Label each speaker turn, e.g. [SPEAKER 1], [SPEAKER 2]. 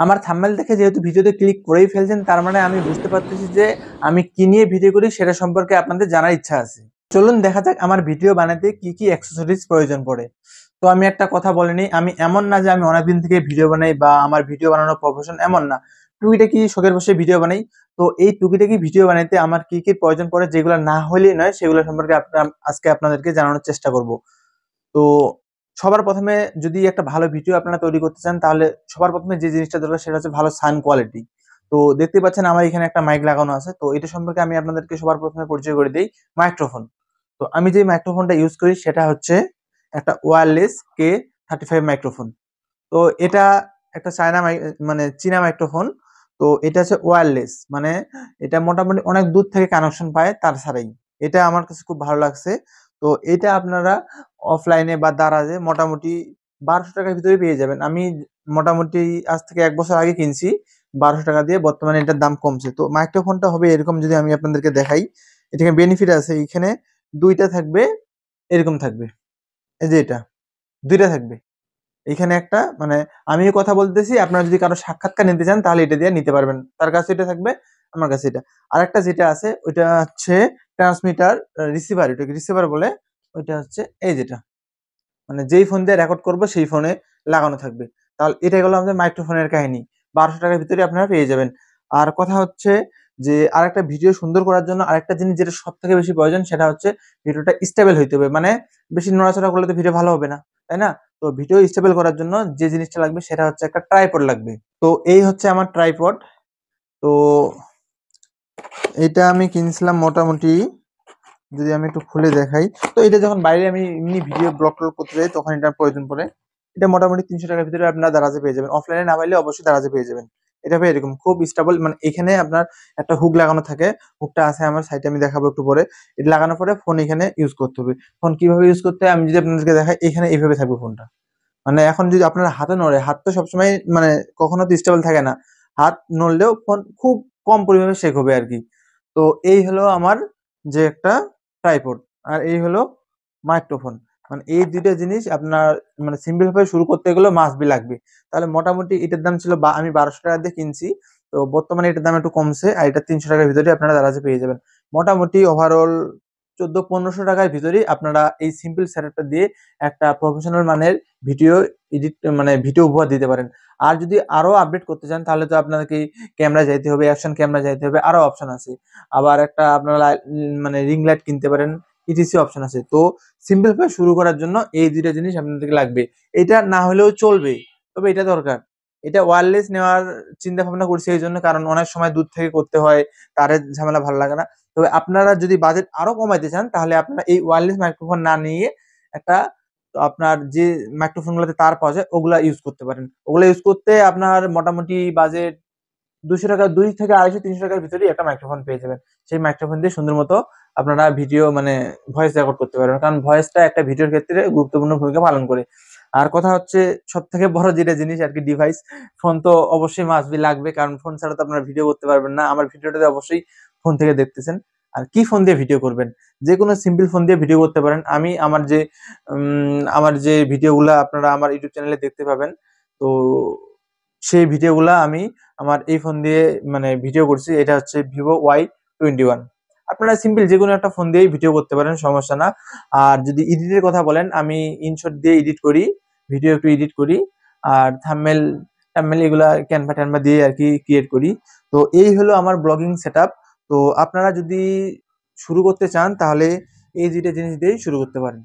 [SPEAKER 1] আমার থাম্বনেল দেখে যেহেতু ভিডিওতে ক্লিক করেই ফেলছেন, তার মানে আমি বুঝতে পারতেছি যে আমি কি নিয়ে ভিডিও করি সেটা সম্পর্কে আপনাদের জানার ইচ্ছা আছে। চলুন দেখা যাক আমার ভিডিও বানাতে কি কি অ্যাক্সেসরিজ প্রয়োজন পড়ে। তো আমি একটা কথা বলে নিই, আমি এমন না যে আমি অনেকদিন থেকে ভিডিও বানাই বা আমার ভিডিও বানানোর প্রফেশন, এমন না। টুকিটাকি শখের বসে ভিডিও বানাই। তো এই টুকিটাকি ভিডিও বানাইতে আমার কি কি প্রয়োজন পড়ে, যেগুলো না হলেই নয়, সেগুলো সম্পর্কে আজকে আপনাদেরকে জানানোর চেষ্টা করব। তো সবার প্রথমে যদি একটা ভালো ভিডিও আপনারা তৈরি করতে চান, তাহলে সবার প্রথমে যে জিনিসটা দরকার সেটা হচ্ছে ভালো সাউন্ড কোয়ালিটি। তো দেখতে পাচ্ছেন আমার এখানে একটা মাইক লাগানো আছে। তো এটা সম্পর্কে আমি আপনাদেরকে সবার প্রথমে পরিচয় করে দিই, মাইক্রোফোন। তো আমি যে মাইক্রোফোনটা ইউজ করি সেটা হচ্ছে একটা ওয়্যারলেস K35 মাইক্রোফোন। তো এটা একটা মানে চীনা মাইক্রোফোন। তো এটা হচ্ছে ওয়্যারলেস, মানে এটা মোটামুটি অনেক দূর থেকে কানেকশন পায় তার ছাড়াই। এটা আমার কাছে খুব ভালো লাগছে। তো এটা আপনারা অফলাইনে বা দারাজে মোটামুটি 1200 টাকার ভিতরে পেয়ে যাবেন। আমি মোটামুটি আজ থেকে 1 বছর আগে কিনছি 1200 টাকা দিয়ে। বর্তমানে এটার দাম কমছে। তো মাইক্রোফোনটা হবে এরকম, যদি আমি আপনাদেরকে দেখাই, এখানে বেনিফিট আছে। এখানে দুইটা থাকবে, এরকম থাকবে, এই যে এটা দুইটা থাকবে। এখানে একটা, মানে আমি কথা বলতেছি, আপনারা যদি কারো সাক্ষাৎকার নিতে চান তাহলে এটা দিয়ে নিতে পারবেন। তার কাছে এটা থাকবে, আমার কাছে এটা। আরেকটা যেটা আছে ওইটা হচ্ছে ট্রান্সমিটার রিসিভার, এটাকে রিসিভার বলে। ওইটা হচ্ছে এই যেটা, মানে যেই ফোন দিয়ে রেকর্ড করবো সেই ফোনে লাগানো থাকবে। তাহলে এটা গেলো আমাদের মাইক্রোফোনের কাহিনী। 1200 টাকার ভিতরে আপনারা পেয়ে যাবেন। আর কথা হচ্ছে যে আরেকটা ভিডিও সুন্দর করার জন্য আরেকটা জিনিস যেটা সব থেকে বেশি প্রয়োজন, সেটা হচ্ছে ভিডিওটা স্টেবল হইতে হবে। মানে বেশি নড়াচড়া করলে তো ভিডিও ভালো হবে না, তাই না? তো ভিডিও স্টেবল করার জন্য যে জিনিসটা লাগবে সেটা হচ্ছে একটা ট্রাইপড লাগবে। তো এই হচ্ছে আমার ট্রাইপড। তো এটা আমি কিনছিলাম মোটামুটি, যদি আমি একটু খুলে দেখাই, তো এটা যখন বাইরে আমি এমনি ভিডিও ব্লগ করতে যাই তখন এটা প্রয়োজন পড়ে। এটা মোটামুটি 300 টাকার ভিতরে আপনারা দারাজে পেয়ে যাবেন। অফলাইনে না পাইলে অবশ্যই দারাজে পেয়ে যাবেন। এটা ভাই এরকম খুব স্টেবল, মানে এখানে আপনার একটা হুক লাগানো থাকে। হুকটা আছে আমার সাইটে, আমি দেখাবো একটু পরে। এটা লাগানোর পরে ফোন এখানে ইউজ করতে হবে। ফোন কিভাবে ইউজ করতে হয় আমি যদি আপনাদেরকে দেখাই, এখানে এইভাবে থাকবে ফোনটা। মানে এখন যদি আপনার হাতে নড়ে, হাত তো সবসময় মানে কখনো তো স্টেবল থাকে না। হাত নড়লেও ফোন খুব কম পরিমাণে শেক হবে আর কি। তো এই হলো আমার যে একটা ট্রাইপড, আর এই হলো মাইক্রোফোন। মানে এই দুইটা জিনিস আপনার মানে সিম্পল ভাবে শুরু করতে গেলে মাস্ট বি লাগবে। তাহলে মোটামুটি এটার দাম ছিল আমি 1200 টাকা দিয়ে কিনছি। তো বর্তমানে এটার দাম একটু কমছে, আর এটা 300 টাকার ভিতরে আপনারা দারাজে পেয়ে যাবেন। মোটামুটি ওভারঅল 1400-1500 টাকার ভিতরেই আপনারা এই সিম্পল সেটআপটা দিয়ে একটা প্রফেশনাল মানের ভিডিও এডিট, মানে ভিডিও উপহার দিতে পারেন। আর যদি আরো আপডেট করতে চান তাহলে তো আপনাকে ক্যামেরা যাইতে হবে, অ্যাকশন ক্যামেরা যাইতে হবে, আরো অপশন আছে। আবার একটা আপনারা মানে রিং লাইট কিনতে পারেন, ইটিসি অপশন আছে। তো সিম্পল ভাবে শুরু করার জন্য এই দুইটা জিনিস আপনাদেরকে লাগবে। এটা না হলেও চলবে, তবে এটা দরকার। এটা ওয়্যারলেস নেওয়ার চিন্তা ভাবনা করছি এই জন্য, কারণ অনেক সময় দূর থেকে করতে হয়, তারের ঝামেলা ভালো লাগে না। তবে আপনারা যদি বাজেট আরো কমাইতে চান তাহলে আপনারা এই ওয়্যারলেস মাইক্রোফোন না নিয়ে একটা, তো আপনার যে মাইক্রোফোন গুলোতে তার পাওয়া যায় ওগুলা ইউজ করতে পারেন। ওগুলা ইউজ করতে আপনার মোটামুটি বাজেট 200 টাকা, 2 থেকে 250 300 টাকার ভিতরেই একটা মাইক্রোফোন পেয়ে যাবেন। সেই মাইক্রোফোন দিয়ে সুন্দর মতো আপনারা ভিডিও মানে ভয়েস রেকর্ড করতে পারবেন, কারণ ভয়েসটা একটা ভিডিওর ক্ষেত্রে গুরুত্বপূর্ণ ভূমিকা পালন করে। আর কথা হচ্ছে সব থেকে বড় যেটা জিনিস আর কি, ডিভাইস। ফোন তো অবশ্যই মাস্ট বি লাগবে, কারণ ফোন ছাড়া তো আপনারা ভিডিও করতে পারবেন না। আমার ভিডিওটাতে অবশ্যই ফোন থেকে দেখতেছেন। আর কি ফোন দিয়ে ভিডিও করবেন? যে কোনো সিম্পল ফোন দিয়ে ভিডিও করতে পারেন। আমি আমার যে ভিডিওগুলা আপনারা আমার ইউটিউব চ্যানেলে দেখতে পাবেন, তো সেই ভিডিওগুলা আমি আমার এই ফোন দিয়ে মানে ভিডিও করছি। এটা হচ্ছে Vivo Y21। আপনারা সিম্পল যে কোনো একটা ফোন দিয়েই ভিডিও করতে পারেন, সমস্যা না। আর যদি এডিটের কথা বলেন, আমি ইনশট দিয়ে এডিট করি, ভিডিও একটু এডিট করি। আর থাম্বনেল টাম্বনেল এগুলা ক্যানভা ট্যানভা দিয়ে আর কি ক্রিয়েট করি। তো এই হলো আমার ব্লগিং সেটআপ। তো আপনারা যদি শুরু করতে চান তাহলে এই দুইটা জিনিস দিয়েই শুরু করতে পারেন।